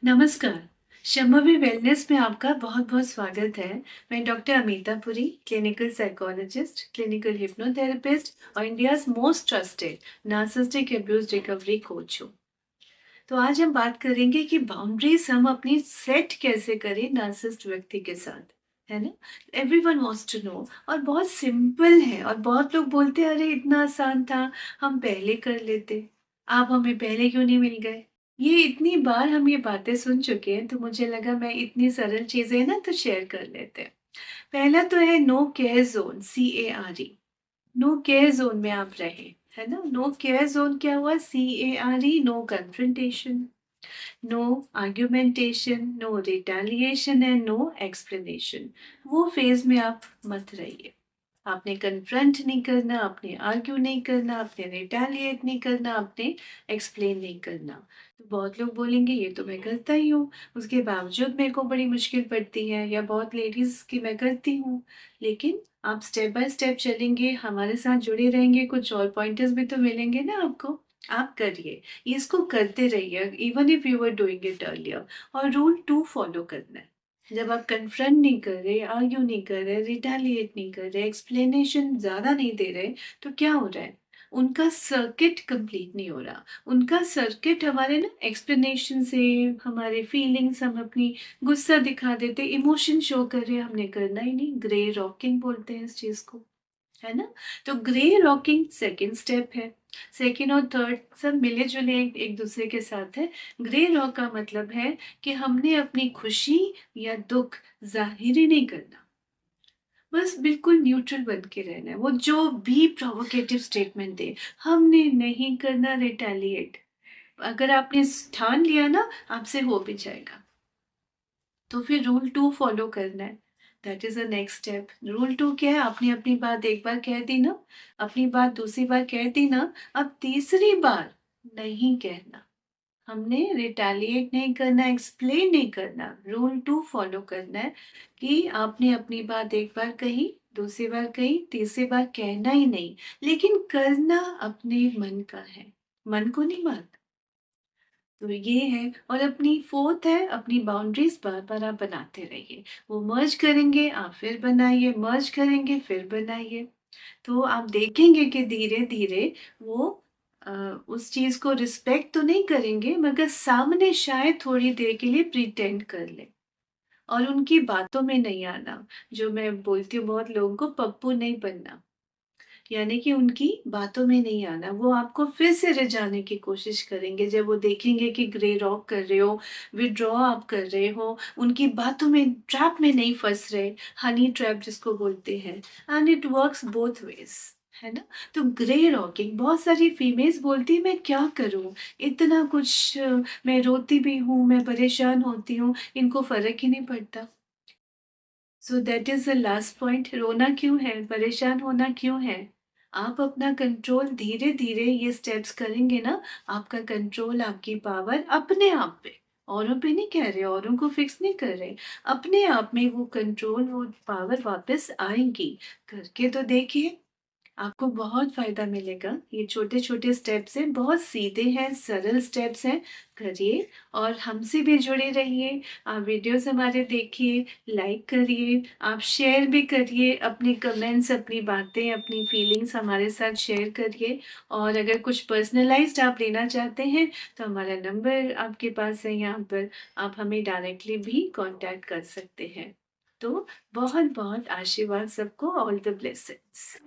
नमस्कार, शम्भवी वेलनेस में आपका बहुत-बहुत स्वागत है। मैं doctor Amita Puri, clinical psychologist, clinical hypnotherapist और India's most trusted narcissistic abuse recovery coach हूँ। तो आज हम बात करेंगे कि बाउंड्रीज़ हम अपनी सेट कैसे करें नार्सिसिस्ट व्यक्ति के साथ, है ना? एवरीवन वांट्स टू नो और बहुत सिंपल है और बहुत लोग बोलते हैं, "अरे! इतना आसान था, हम पहले कर लेते। आप हमें पहले क्यों नहीं मिल गए?" ये इतनी बार हम ये बातें सुन चुके हैं, तो मुझे लगा मैं इतनी सरल चीज़ें ना तो शेयर कर लेते हैं। पहला तो है no care zone, CARE। No care zone में आप रहें, है ना? नो केयर ज़ोन क्या हुआ? CARE, no confrontation, no argumentation, no retaliation and no explanation. वो फ़ेज़ में आप मत रहिए। आपने कन्फ्रंट नहीं करना, आपने आर्ग्यू नहीं करना, आपने रिटेलिएट नहीं करना, आपने एक्सप्लेन नहीं करना। तो बहुत लोग बोलेंगे ये तो मैं करता ही हूँ, उसके बावजूद मेरे को बड़ी मुश्किल पड़ती है या बहुत लेडीज़ की मैं करती हूँ। लेकिन आप स्टेप बाय स्टेप चलेंगे, हमारे साथ जुड़े रहेंगे, कुछ और पॉइंटर्स भी तो मिलेंगे ना आपको। आप करिए, इसको करते रहिए even if you were doing it earlier. और रूल 2 फॉलो करना है। जब आप कन्फ्रंट नहीं कर रहे, आर्ग्यू नहीं कर रहे, रिटेलिएट नहीं कर रहे, एक्सप्लेनेशन ज़्यादा नहीं दे रहे, तो क्या हो रहा है? उनका सर्किट कंप्लीट नहीं हो रहा। उनका सर्किट हमारे ना एक्सप्लेनेशन से, हमारे फीलिंग्स, हम अपनी गुस्सा दिखा देते, इमोशन शो कर रहे हैं, हमने करना ही नहीं। ग्रे रॉकिंग बोलते हैं इस चीज़ को, है ना? तो ग्रे रॉकिंग सेकंड स्टेप है। सेकंड और थर्ड सब मिले-जुले एक दूसरे के साथ है। ग्रे रॉक का मतलब है कि हमने अपनी खुशी या दुःख ज़ाहिर ही नहीं करना। बस बिल्कुल न्यूट्रल बन के रहना है। वो जो भी प्रोवोकेटिव स्टेटमेंट दे, हमने नहीं करना रिटेलिएट। अगर आपने ठान लिया ना, आपसे हो भी जाएगा। तो फिर रूल 2 फॉलो करना है। That is the next step. Rule 2 क्या है? आपने अपनी बात एक बार कह दी ना, अपनी बात दूसरी बार कह दी ना, अब तीसरी बार नहीं कहना। हमने रिटेलिएट नहीं करना, एक्सप्लेन नहीं करना। रूल 2 फॉलो करना है कि आपने अपनी बात एक बार कही, दूसरी बार कही, तीसरी बार कहना ही नहीं, लेकिन करना अपने मन का है, मन को नहीं बात। तो ये है और अपनी फोर्थ है अपनी बाउंड्रीज बार-बार आप बनाते रहिए। वो मर्ज करेंगे, आप फिर बनाइए, मर्ज करेंगे, फिर बनाइए। तो आप देखेंगे कि धीरे-धीरे वो अ, उस चीज़ को रिस्पेक्ट तो नहीं करेंगे मगर सामने शायद थोड़ी देर के लिए प्रिटेंड कर लें और उनकी बातों में नहीं आना। जो मैं बोलती हूँ बहुत लोगों को पप्पू नहीं बनना। यानी कि उनकी बातों में नहीं आना, वो आपको फिर से रिझाने की कोशिश करेंगे जब वो देखेंगे कि ग्रे रॉक कर रहे हो, विथड्रॉ आप कर रहे हो, उनकी बातों में ट्रैप में नहीं फँस रहे, हनी ट्रैप जिसको बोलते हैं and it works both ways, है ना? तो ग्रे रॉकिंग बहुत सारी फीमेल्स बोलती हैं मैं क्या करूँ? इतना कुछ मैं रोती भी हूँ, मैं परेशान होती हूँ, इनको फ़र्क ही नहीं पड़ता। So that is the last point रोना क्यों है? परेशान होना क्यों है? आप अपना कंट्रोल धीरे-धीरे ये स्टेप्स करेंगे ना, आपका कंट्रोल, आपकी पावर अपने आप पे, औरों पे नहीं कह रहे, औरों को फिक्स नहीं कर रहे। अपने आप में वो कंट्रोल, वो पावर वापस आएँगी। करके तो देखिए। आपको बहुत फ़ायदा मिलेगा। ये छोटे-छोटे स्टेप्स हैं, बहुत सीधे हैं, सरल स्टेप्स हैं, करिए और हमसे भी जुड़े रहिए। आप वीडियोज़ हमारे देखिए, लाइक करिए, आप शेयर भी करिए, अपने कमेंट्स, अपनी बातें, अपनी फीलिंग्स हमारे साथ शेयर करिए और अगर कुछ पर्सनलाइज़्ड आप लेना चाहते हैं, तो हमारा नंबर आपके पास है यहाँ पर, आप हमें डायरेक्टली भी कॉन्टैक्ट कर सकते हैं। तो बहुत-बहुत आशीर्वाद सबको, ऑल द ब्लेसिंग्स।